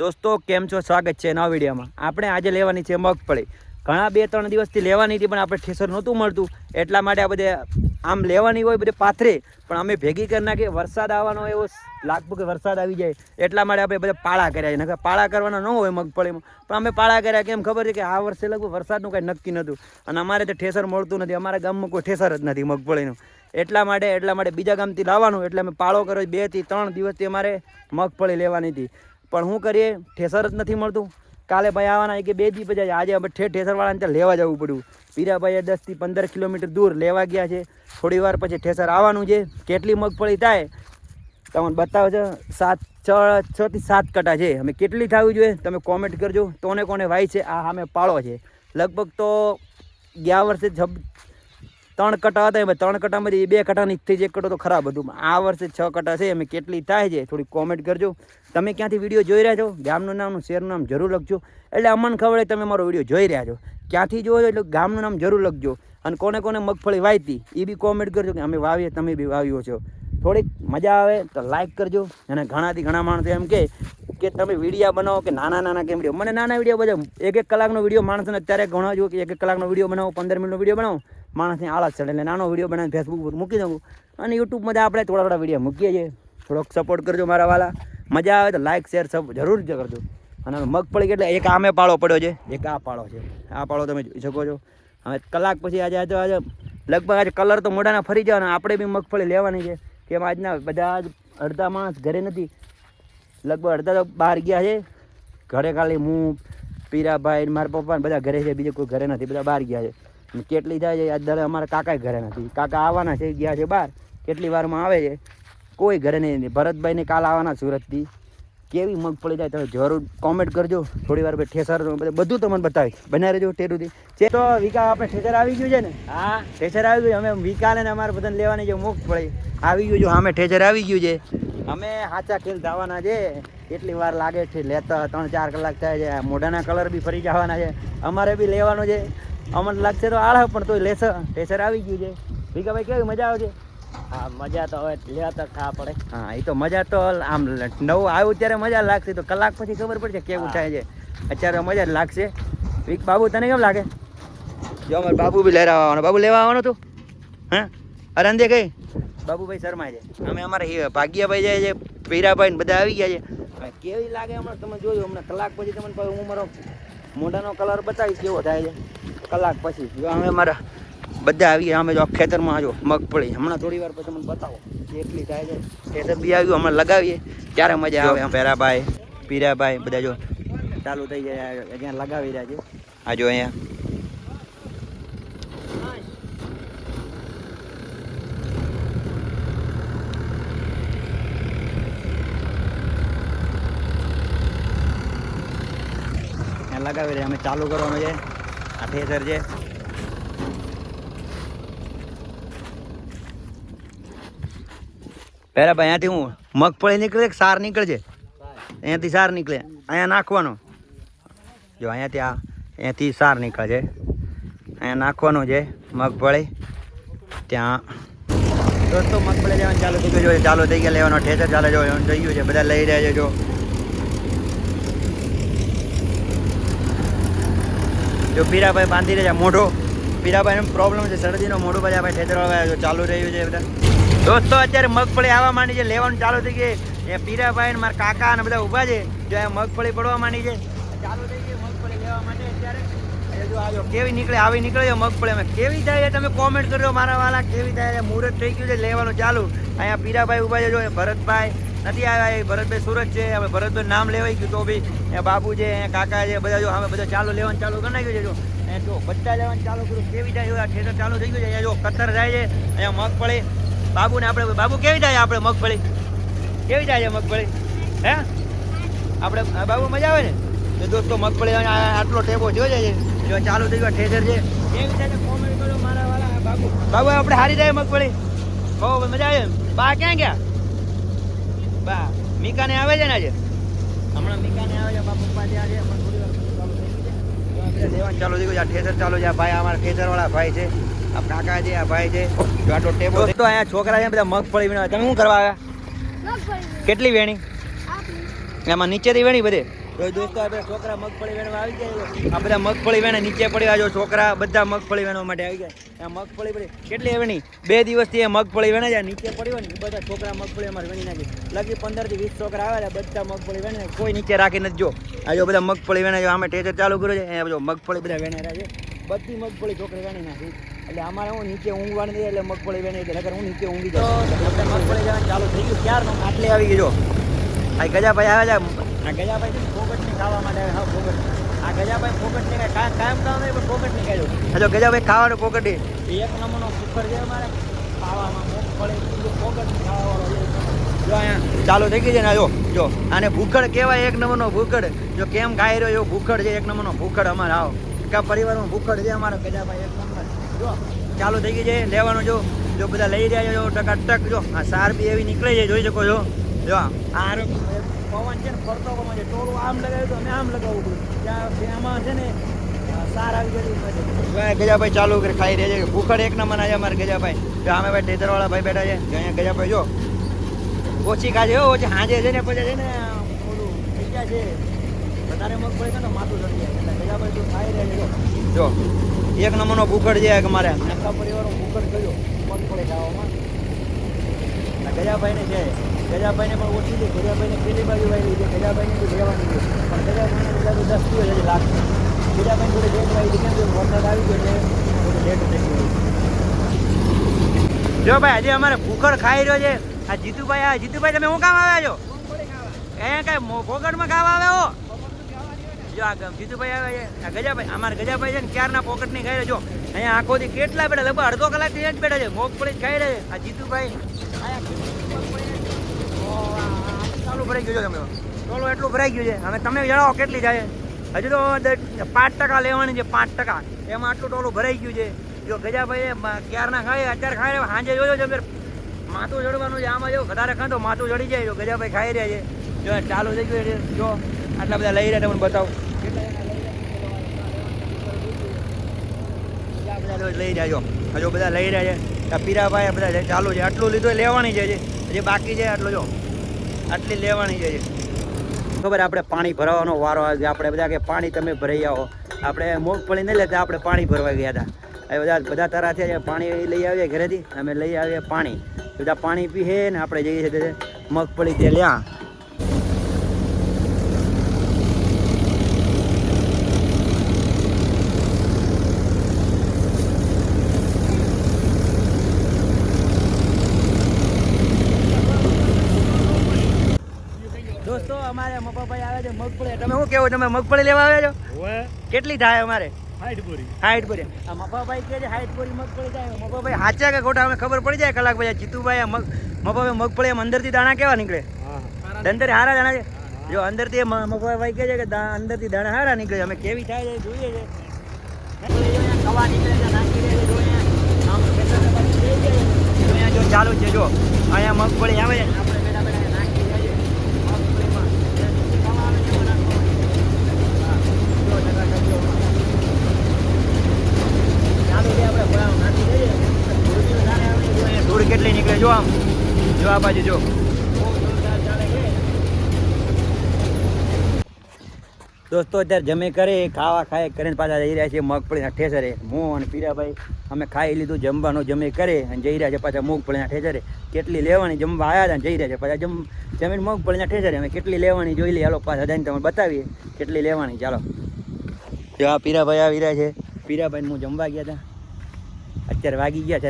દોસ્તો કેમ છો, સ્વાગત છે નવા વિડીયોમાં। આપણે આજે લેવાની છે મગફળી। ઘણા 2-3 દિવસથી લેવાની હતી પણ આપણે ઠેસર નહોતું મળતું, એટલા માટે આ બધે આમ લેવાની હોય બધે પાથરે પણ અમે ભેગી કરી નાખી। વરસાદ આવવાનો એવો લાગતું કે વરસાદ આવી જાય એટલા માટે આપણે બધા પાળા કર્યા। નકર પાળા કરવાના ન હોય મગફળીમાં, પણ અમે પાળા કર્યા। કેમ ખબર છે કે આ વર્ષે લગભગ વરસાદનું કાંઈ નક્કી નહોતું અને અમારે તો ઠેસર મળતું નથી। અમારા ગામમાં કોઈ ઠેસર જ નથી મગફળીનું, એટલા માટે બીજા ગામથી લાવવાનું, એટલે અમે પાળો કર્યો। 2 થી 3 દિવસથી અમારે મગફળી લેવાની હતી પણ શું કરીએ, ઠેસર જ નથી મળતું। કાલે ભાઈ આવવાના કે 2 દી પછી, આજે અમે ઠેસરવાળાને ત્યાં લેવા જવું પડ્યું। પીરાભાઈએ 10 થી 15 કિલોમીટર દૂર લેવા ગયા છે। થોડી વાર પછી ઠેસર આવવાનું છે। કેટલી મગફળી થાય તમને બતાવો છો, 6 થી 7 કટા છે। અમે કેટલી થવી જોઈએ તમે કોમેન્ટ કરજો। કોને વાય છે આ સામે પાળો છે, લગભગ તો ગયા વર્ષે 3 કટા હતા, એમાં 3 કટામાંથી 2 કટાની થઈ જ 1 કટો તો ખરાબ હતું। આ વર્ષે 6 કટા છે। અમે કેટલી થાય છે થોડી કોમેન્ટ કરજો। તમે ક્યાંથી વિડીયો જોઈ રહ્યા છો, ગામનું નામ શહેરનું નામ જરૂર લખજો, એટલે અમને ખબર તમે મારો વિડીયો જોઈ રહ્યા છો। ક્યાંથી જોવો એટલે ગામનું નામ જરૂર લખજો। અને કોને મગફળી વાવી એ બી કોમેન્ટ કરજો કે અમે વાવીએ, તમે બી વાવ્યો છો। થોડીક મજા આવે તો લાઈક કરજો। અને ઘણા માણસો એમ કે તમે વિડીયો બનાવો કે નાના કેમ વિડીયો, મને નાના વિડીયો બધા 1 કલાકનો વિડીયો માણસને અત્યારે ઘણો જો કે 1 કલાકનો વિડીયો બનાવો, 15 મિનિટનો વિડીયો બનાવો, માણસને આળસ ચડે, એટલે નાનો વિડીયો બનાવીને ફેસબુક પર મૂકી દઉં અને યુટ્યુબમાં આપણે થોડા વિડીયો મૂકીએ છીએ। થોડોક સપોર્ટ કરજો મારા વાલા। મજા આવે તો લાઈક શેર સબ જરૂર કરજો। અને મગફળી એટલે એક આમે પાળો પડ્યો છે, એક આ પાળો છે। આ પાળો તમે જોઈ શકો છો। હવે કલાક પછી આજે લગભગ આજે કલર તો મોઢાના ફરી જાય અને આપણે બી મગફળી લેવાની છે। કેમ આજના બધા અડધા માણસ ઘરે નથી, લગભગ અડધા તો બહાર ગયા છે। ઘરે ખાલી હું, પીરાભાઈ, મારા પપ્પા બધા ઘરે છે, બીજે કોઈ ઘરે નથી, બધા બહાર ગયા છે। કેટલી થાય છે આજ દર અમારા કાકા ઘરે નથી, કાકા આવવાના છે, ગયા છે બહાર, કેટલી વારમાં આવે છે કોઈ ઘરે નહીં। ભરતભાઈને કાલ આવવાના સુરતથી। કેવી મગફળી જાય તમે જરૂર કોમેન્ટ કરજો। થોડી વાર પછી ઠેસર બધું તમને બતાવીશ, બના રહેજો ટેરુથી તો। વિકા આપણે ઠેસર આવી ગયું છે ને? હા, ઠેસર આવી ગયું। અમે વિકાને અમારે બધાને લેવાની છે મગફળી આવી ગયું છે। અમે ઠેસર આવી ગયું છે। અમે સાચા ખેલ જવાના છે, કેટલી વાર લાગે છે લેતા, 3-4 કલાક થાય છે। મોઢાના કલર બી ફરી જવાના છે, અમારે બી લેવાનું છે। અમને લાગશે તો આળહ પણ તોય લેશે। ઠેસર આવી ગયું છે। વિકાભાઈ કેવી મજા આવે છે? હા, મજા તો હવે લેતા ખાવા પડે। હા, એ તો મજા તો આમ નવું આવ્યું ત્યારે મજા લાગશે, તો કલાક પછી ખબર પડશે કેવું થાય છે। અત્યારે મજા જ લાગશે। વિક બાબુ તને કેમ લાગે? જો અમારે બાબુ બી લેવા આવવાનો, બાબુ લેવા આવવાનો તું? હા, અરે અંધે કઈ બાબુભાઈ શર્મા છે। અમે અમારે ભાગ્યાભાઈ જાય છે, પીરાભાઈ બધા આવી ગયા છે। કેવી લાગે હમણાં તમે જોયું, હમણાં કલાક પછી તમને હું મારો મોઢાનો કલર બતાવીશ કેવો થાય છે કલાક પછી। જો અમે અમારા બધા આવી ગયા, અમે જો ખેતરમાં જો મગફળી હમણાં થોડી વાર પછી તમને બતાવો કેટલી થાય છે। ખેતર બી આવ્યું, હમણાં લગાવીએ ત્યારે મજા આવે। પેરાભાઈ, પીરાભાઈ બધા જો ચાલુ થઈ જાય, અહીંયા લગાવી રહ્યા છે। આ જો અહીંયા લગાવી રહ્યા, અમે ચાલુ કરવાનું છે। આ ઠેસર છે। પહેલા ભાઈ અહીંયાથી હું મગફળી નીકળે કે સાર નીકળે છે? અહીંયાથી સાર નીકળે, અહીંયા નાખવાનો જો, અહીંયાથી સાર નીકળે છે, અહીંયા નાખવાનું છે મગફળી। ત્યાં દોસ્તો મગફળી લેવાનું ચાલુ થઈ ગયું, ચાલુ થઈ ગયા લેવાનો। ઠેસર ચાલે જો થઈ ગયું છે, બધા લઈ રહ્યા છે। જો પીરાભાઈ બાંધી રહ્યા છે મોઢો, પીરાભાઈનો પ્રોબ્લેમ છે શરદીનો, મોઢું બધા ભાઈ ઠેસર વાળા ચાલુ રહ્યું છે બધા। દોસ્તો અત્યારે મગફળી આવવા માંડી છે, લેવાનું ચાલુ થઈ ગઈ। એ પીરાભાઈ મારા કાકા અને બધા ઊભા છે, જો મગફળી પડવા માંડી છે, ચાલુ થઈ ગઈ મગફળી લેવા માટે અત્યારે। જો આજો કેવી નીકળે, આવી નીકળે છે મગફળી। અમે કેવી થાય છે તમે કોમેન્ટ કરજો મારા વાલા, કેવી થાય છે? મુહૂર્ત થઈ ગયું છે, લેવાનું ચાલુ। અહીંયા પીરાભાઈ ઊભા છે, જો ભરતભાઈ નથી આવ્યા, એ ભરતભાઈ સુરત છે। હવે ભરતભાઈ નામ લેવાઈ ગયું તો બી એ બાબુ છે, અહીંયા કાકા છે, બધા જો હવે બધા ચાલુ લેવાનું ચાલુ કરી નાખ્યું છે। જો બધા લેવાનું ચાલુ કર્યું, કેવી થાય ઠેસર ચાલુ થઈ ગયું છે। અહીંયા જો કતર જાય છે, અહીંયા મગફળી બાબુને આપણે, બાબુ કેવી થાય આપણે મગફળી, કેવી થાય છે મગફળી? હે આપણે બાબુ મજા આવે ને? તો દોસ્તો મગફળી આટલો ટેબો જોઈ જાય છે, જો ચાલુ થઈ ગયો ઠેસર છે, કેવી થાય કોમેન્ટ કરો મારા વાળા। બાબુ આપણે હારી જાય મગફળી, બહુ મજા આવે। બા ક્યાં ગયા? બા મીકાને આવે છે ને આજે, હમણાં મીકાને આવે છે, બા પપ્પા ત્યાં છે, પણ થોડી વાર ચાલુ થઈ ગયું છે, લેવાનું ચાલુ થઈ ગયું છે। ઠેસર ચાલુ છે, આ ભાઈ અમારા ઠેસર વાળા ભાઈ છે, આ કાકા છે, આ ભાઈ છે, જો આટલો ટેબો। તો અહીંયા છોકરા છે બધા મગફળી વીણવા। તમે શું કરવા આવ્યા? કેટલી વેણી? એમાં નીચેથી વેણી બધે તો દોસ્તો આપણે છોકરા મગફળી વેણવા આવી ગયા. આ બધા મગફળી વેણે નીચે પડ્યા. જો છોકરા બધા મગફળી વેણવા માટે આવી ગયા. આ મગફળી પડી કેટલી વેણી 2 દિવસથી એ મગફળી વેણે જાય નીચે પડ્યો ને બધા છોકરા મગફળી અમારે વેણી નાખી. લગી 15 થી 20 છોકરા આવેલા બધા મગફળી વેણે કોઈ નીચે રાખી નથી. જો આ જો બધા મગફળી વેણે આમે ટેચર ચાલુ કર્યું છે. અહીંયા જો મગફળી બધા વેણેરા છે. બધી મગફળી છોકરી વેણી નાખી. એટલે અમારે હું નીચે ઊંઘવાનું દે એટલે મગફળી વેણી એટલે નગર હું નીચે ઊંઘી જાઉં. આપણે મગફળી જવાનું ચાલુ થઈ ગયું. ક્યારનો આટલે આવી ગયો. આ ગજાભાઈ આવે છે. આ ગજાભાઈ ફોગટની ખાવા માટે આવે. હા ફોગટ. આ ગજાભાઈ ફોગટની કાંઈ કાયમ કામ નહીં પણ ફોગટની ખાઈ લો. જો ગજાભાઈ ખાવાનું ફોગટી એક નંબરનો કુકર છે અમારે ખાવામાં. મગફળી ફોગટની ખાવાવાળો જો અહીંયા ચાલુ થઈ ગઈ છે ને. જો આને ભૂખડ કહેવાય. એક નંબરનો ભૂખડ. જો કેમ ખાઈ રહ્યો એવો ભૂખડ છે. એક નંબરનો ભૂખડ અમારે આવો કા પરિવારમાં ભૂખડ છે અમારો ગજાભાઈ. એક નંબર જો ચાલુ થઈ ગઈ છે લેવાનું. જો બધા લઈ રહ્યા છે. જો ટકાટક જો આ સાર બી એવી નીકળી જાય જોઈ શકો છો. જો આ પવન છે ને ફરતો પવન છે. ટોળું આમ લગાવ્યું તો અમે આમ લગાવવું પડ્યું. ત્યાં આમાં છે ને સાર આવી ગયેલી. ગજાભાઈ ચાલુ કરી ખાઈ રહ્યા છે. ભૂખડ એક નંબર છે અમારે ગજાભાઈ. જો અમે ભાઈ ટેતરવાળા ભાઈ બેઠા છે. અહીંયા ગજાભાઈ જો ઓછી ખાજે હો. ઓછી હાજે છે ને પછી છે ને ઓલું થઈ ગયા છે વધારે મગફળી છે ને માથું ચડી જાય. એટલે ગજાભાઈ તો ખાઈ રહ્યા છે. જો એક નંબરનો ભૂખડ છે અમારે આખા પરિવારનો ભૂખડ ગયો મગફળી ખાવામાં. ગજાભાઈને છે. ગજાભાઈને પણ ઓછી છે. ગજાભાઈને પેલી બાજુ વાળી છે. ગજાભાઈને બી લેવાની છે પણ ગજાભાઈને બધા 10 દિવસ હજી લાગશે. ગજાભાઈને થોડી લેટ વાળી કેમ કે વરસાદ આવી ગયો એટલે થોડી લેટ થઈ ગયું. જો ભાઈ હજી અમારે ભૂખડ ખાઈ રહ્યો છે આ જીતુભાઈ. જીતુભાઈ તમે શું કામ આવ્યા છો? અહીંયા કાંઈ ફોગટમાં ખાવા આવે હો. જો આ જીતુભાઈ આવે છે. આ ગજાભાઈ અમારે ગજાભાઈ છે ને ક્યારના પોકેટ નહીં ખાઈ રહ્યો. જો અહીંયા આખોથી કેટલા બેઠા લગભગ અડધો કલાકથી જ બેઠા છે. મગફળી ખાઈ રહ્યા છે. આ જીતુભાઈ ચાલુ ભરાઈ ગયું છે. તમે ટોલો એટલું ભરાઈ ગયું છે. હવે તમે જણાવો કેટલી જાય. હજુ તો 5% લેવાની છે. 5% એમાં આટલું ટોલું ભરાઈ ગયું છે. જો ગજાભાઈ ક્યારના ખાય અત્યારે ખાઈ રહ્યા. સાંજે જોયો છે માથું ચડવાનું છે. આમાં જો વધારે ખાતો માથું ચડી જાય. જો ગજાભાઈ ખાઈ રહ્યા છે. જો ચાલુ થઈ ગયું છે. જો આટલા બધા લઈ રહ્યા તમને બતાવું. લઈ રહ્યા જો હજુ બધા લઈ રહ્યા છે. પીરાભાઈ બધા ચાલુ છે. આટલું લીધું લેવાની છે હજી બાકી છે. આટલું જો આટલી લેવાની છે. ખબર આપણે પાણી ભરવાનો વારો આવે. આપણે બધા કે પાણી તમે ભરાઈ આવો. આપણે મગફળી નહીં લેતા આપણે પાણી ભરવા ગયા હતા. એ બધા તરા થયા છે. પાણી લઈ આવીએ ઘરેથી. અમે લઈ આવીએ પાણી. બધા પાણી પીએ ને આપણે જઈએ છીએ મગફળી તે લ્યા. દોસ્તો અમારે મપાભાઈ આવે છે મગફળી. તમે શું કેવું? તમે મગફળી લેવા આવ્યા છો? કેટલી થાય અમારે? 60 બોરી. આ મપાભાઈ કહે છે 60 બોરી મગફળી થાય. મપાભાઈ સાચા કે ખોટા અમે ખબર પડી જાય કલાક પછી. જીતુભાઈ મપાભાઈ મગફળી અંદરથી દાણા કેવા નીકળે? અંદર હારા દાણા છે. જો અંદરથી મપાભાઈ કહે છે કે અંદરથી દાણા હારા નીકળે. અમે કેવી થાય છે જોઈએ છે. કવા નીકળે છે નાખી દે છે. જો ચાલુ છે. જો અહીંયા મગફળી આવે છે. આપણે બેઠા બેઠા નાખી દઈએ મગફળીમાં. ધૂળ કેટલી નીકળે જો આમ. જો આ બાજુ જો દોસ્તો અત્યારે જમે કરે ખાવા ખાય કરીને પાછા જઈ રહ્યા છીએ મગફળીના ઠેસરે. હું અને પીરાભાઈ અમે ખાઈ લીધું જમવાનું જમે કરે અને જઈ રહ્યા છે પાછા મગફળીના ઠેસરે. કેટલી લેવાની જમવા આવ્યા હતા જઈ રહ્યા છે પાછા જમીન મગફળીના ઠેસરે. અમે કેટલી લેવાની જોઈ લઈએ. હાલો પાછા જઈને તમે બતાવીએ કેટલી લેવાની. ચાલો જો આ પીરાભાઈ આવી રહ્યા છે. પીરાભાઈને હું જમવા ગયા હતા. અત્યારે વાગી ગયા છે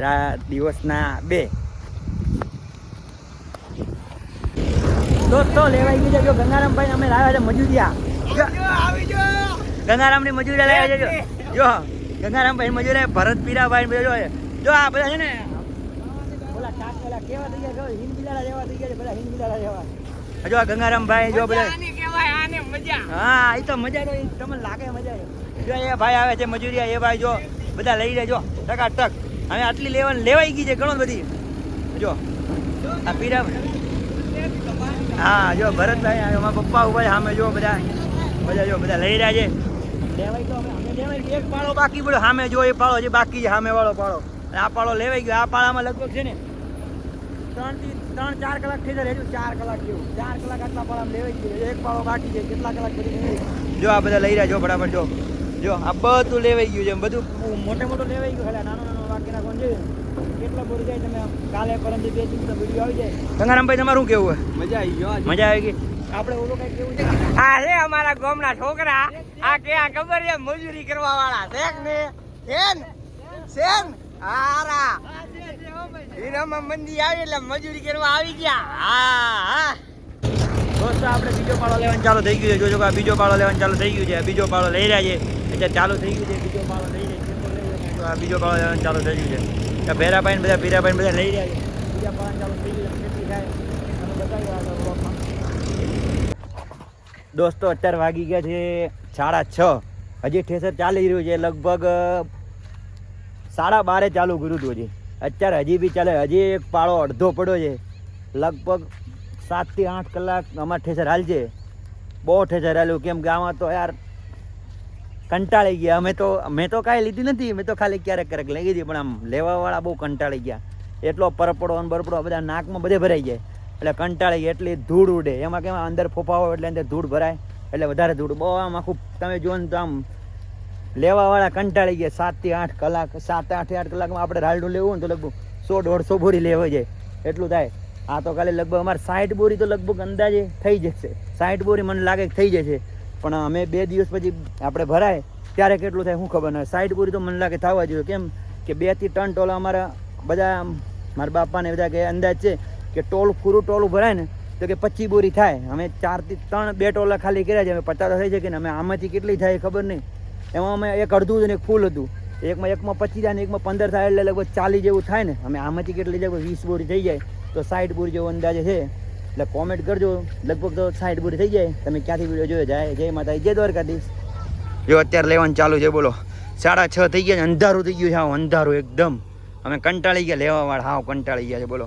દિવસના 2. દોસ્તો લેવાઈ ગઈ છે. જો ગંગારામભાઈ અમે લાવ્યા છે મજૂરિયા. ગંગારામની મજૂરી લાવ્યા છે. જો ગંગારામભાઈ મજૂરી ભરત પીરાભાઈ જો જો આ બધા છે ને ઓલા કાકલા કેવા થઈ ગયા. હિન્દ બિલાડા જેવા થઈ ગયા છે. બધા હિન્દ બિલાડા જેવા. જો આ ગંગારામભાઈ જો બધા હા એ તો મજા તો તમને લાગે મજા. જો એ ભાઈ આવે છે મજૂરિયા. એ ભાઈ જો બધા લઈ રહ્યા. જો ટકાટક હવે આટલી લેવાઈ ગઈ છે ઘણો બધી. જો આ પીરાભાઈ હા જો ભરતભાઈ અમારા પપ્પા ઉભા સામે જો બધા જો બધા લઈ રહ્યા છે. લેવાય તો અમે લેવાય. એક પાળો બાકી પડ્યો સામે. જો એ પાળો જે બાકી છે સામે વાળો પાળો. આ પાળો લેવાઈ ગયો. આ પાળામાં લગભગ છે ને 3 થી 3-4 કલાક થઈ જાય, 4 કલાક જેવું, 4 કલાક આટલા પાળા લેવાઈ ગયું, એક પાળો બાકી છે, કેટલા કલાક પછી જો આ બધા લઈ રહ્યા, જો ફટાફટ જો આ બધું લેવાઈ ગયું છે, બધું મોટું લેવાઈ ગયું, ખાલી નાનું બાકી નાખવાનું છે. કેટલા બોરી જાય તમે કાલે પરમથી 2 દિવસનો વિડીયો આવી જાય. ગંગારામભાઈ તમારું કેવું હોય? મજા આવી ગઈ. આપણે ઓલો કઈ કેવું છે? આ છે અમારા ગામના છોકરા, આ કે આ ખબર છે મજૂરી કરવા વાળા શેખ ને સેન હારા હીરામાં મંદી આવી એટલે મજૂરી કરવા આવી ગયા. હા દોસ્તો આપણે બીજો પાળો લેવાનું ચાલુ થઈ ગયું છે. જોજો આ બીજો પાળો લેવાનું ચાલુ થઈ ગયું છે. બીજો પાળો લઈ રહ્યા છે એટલે ચાલુ થઈ ગયું છે. બીજો પાળો લઈ રહ્યા છે. આ બીજો પાળો લેવાનું ચાલુ થઈ ગયું છે. ભેરાભાઈ બધા લઈ રહ્યા છે. બીજા પાળા ચાલુ થઈ ગયું છે. કેટલી થાય તમે બતાવ્યું. દોસ્તો અત્યારે વાગી ગયા છે 6:30. હજી ઠેસર ચાલી રહ્યું છે. લગભગ 12:30 ચાલુ કર્યું હતું. હજી અત્યારે હજી બી ચાલે. હજી એક પાળો અડધો પડ્યો છે. લગભગ 7 થી 8 કલાક અમારે ઠેસર હાલશે. બહુ ઠેસર હાલ્યું. કેમ કે આમાં તો યાર કંટાળી ગયા. મેં તો કાંઈ લીધી નથી. મેં તો ખાલી ક્યારેક લઈ ગઈ હતી. પણ આમ લેવાવાળા બહુ કંટાળી ગયા. એટલો પરપડો અને બરપડો બધા નાકમાં બધે ભરાઈ જાય એટલે કંટાળી ગયા. એટલી ધૂળ ઉડે. એમાં કેમ અંદર ફોફાવો એટલે અંદર ધૂળ ભરાય એટલે વધારે ધૂળ. બહુ આમ આખું તમે જુઓ ને તો આમ લેવાવાળા કંટાળી ગયા. 7 થી 8 કલાક 7-8 કલાકમાં આપણે રાયડું લેવું ને તો લગભગ 100-150 બોરી લેવાઈ જાય એટલું થાય. આ તો ખાલી લગભગ અમારે 60 બોરી તો લગભગ અંદાજે થઈ જશે. 60 બોરી મને લાગે કે થઈ જશે. પણ અમે 2 દિવસ પછી આપણે ભરાય ત્યારે કેટલું થાય શું ખબર નહીં. 60 બોરી તો મને લાગે થવા જોઈએ. કેમ કે 2 થી 3 ટોલા અમારા બધા મારા બાપાને બધા કે અંદાજ છે કે ટોલું ભરાય ને તો કે 25 બોરી થાય. અમે 4 થી 3 2 ટોલા ખાલી કર્યા છે. અમે 50 થઈ શકે ને અમે આમાંથી કેટલી થાય ખબર નહીં. એમાં અમે એક અડધું અને એક ફૂલ હતું. એકમાં 25 થાય ને એકમાં 15 થાય એટલે લગભગ 40 જેવું થાય ને. અમે આમાંથી કેટલી જાય 20 બોરી થઈ જાય તો 60 બોરી જેવો અંદાજે છે. એટલે કોમેન્ટ કરજો. લગભગ તો 60 બોરી થઈ જાય. તમે ક્યાંથી વિડીયો જોયો જાય. જય માતા જય દ્વારકાધીશ. જો અત્યારે લેવાનું ચાલુ છે. બોલો 6:30 થઈ ગયા. અંધારું થઈ ગયું છે. અંધારું એકદમ. અમે કંટાળી ગયા લેવા વાળા. કંટાળી ગયા છે. બોલો.